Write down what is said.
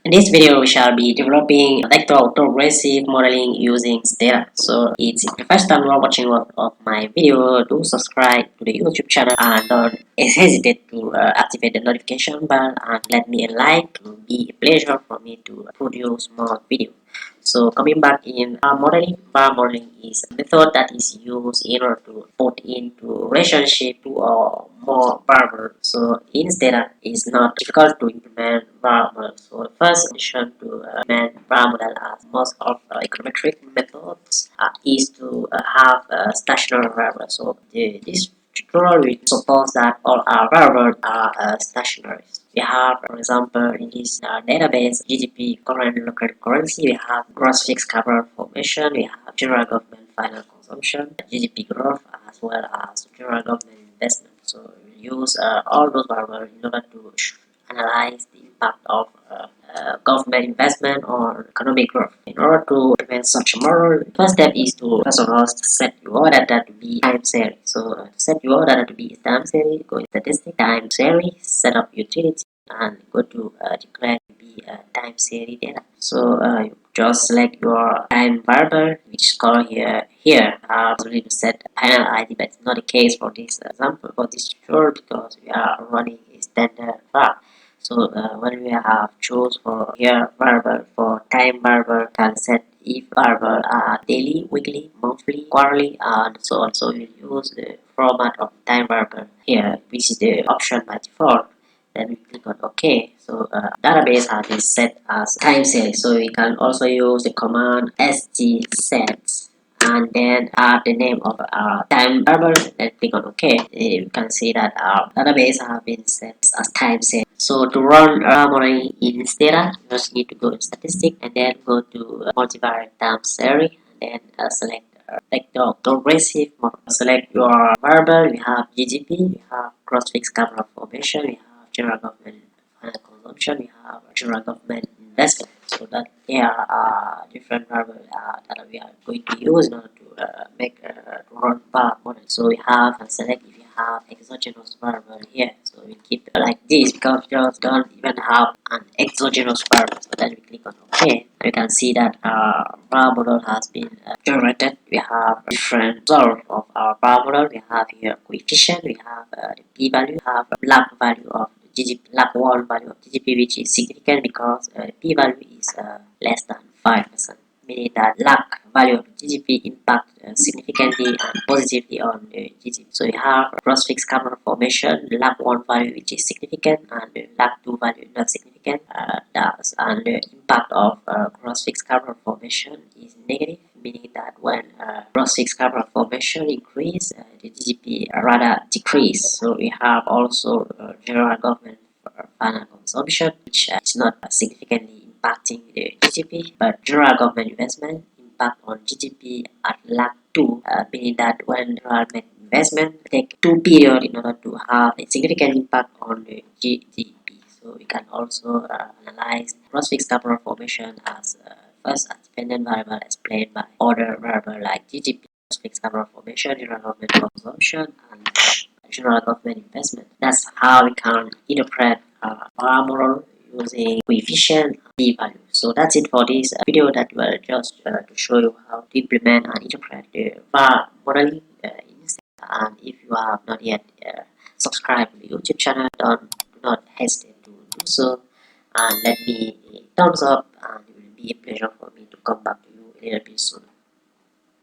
In this video, we shall be developing vector autoregressive modeling using STATA. So it's the first time you are watching one of my video, do subscribe to the YouTube channel and don't hesitate to activate the notification bell and let me a like. It will be a pleasure for me to produce more videos. So coming back in VAR modeling is a method that is used in order to put into relationship two or more variables. So instead, it's not difficult to implement VAR model. So the first condition to implement VAR model as most of econometric methods is to have a stationary variable. So this tutorial will suppose that all our variables are stationary. We have, for example, in this database, GDP, current local currency, we have gross fixed capital formation, we have general government final consumption, GDP growth, as well as general government investment. So we use all those variables in order to analyze the impact of government investment on economic growth. In order to implement such a model, the first step is to first of all set your data to be time series. So to set your data to be time series, go in statistic time series, set up utility, and go to declare to be time series data. So you just select your time variable, which is called here. We need to set a panel ID, but it's not the case for this example, for this tutorial, because we are running a standard VAR. So when we have choose for here variable for time variable, can set if variable are daily, weekly, monthly, quarterly, and so on. So we use the format of time variable here, which is the option by default. Then we click on OK. So database has been set as time series. So we can also use the command stset and then add the name of our time variable and click on OK. You can see that our database has been set as time series. So to run modeling in STATA, you just need to go to statistic and then go to multivariate time series and then select vector autoregressive model. Select your variable. We have GDP, we have gross fixed capital formation, we have general government final consumption, we have general government investment. So that there are different variables that we are going to use in order to make to run VAR model. So we have and select if you have exogenous variable here. So we keep it like this because we just don't even have an exogenous variable. So then we click on OK. You can see that our VAR model has been generated. We have different results of our VAR model. We have here coefficient, we have the p-value, we have black value of GDP, black wall value of GDP, which is significant because the p-value is less than 5%, meaning that lack value of GDP impact significantly and positively on the GDP. So we have gross fixed capital formation, lack 1 value which is significant and the lack 2 value not significant. And the impact of gross fixed capital formation is negative, meaning that when gross fixed capital formation increase, the GDP rather decrease. So we have also general government final consumption, which is not significantly impacting the GDP, but general government investment impact on GDP at lag 2, meaning that when general government investment take 2 periods in order to have a significant impact on the GDP. So we can also analyze gross fixed capital formation as first a dependent variable explained by other variable like GDP, gross fixed capital formation, general government consumption, and general government investment. That's how we can interpret VAR model using coefficient p-value. So that's it for this video that will just to show you how to implement and interpret the VAR modeling and if you have not yet subscribed to the YouTube channel, do not hesitate to do so and let me a thumbs up, and it will be a pleasure for me to come back to you a little bit soon.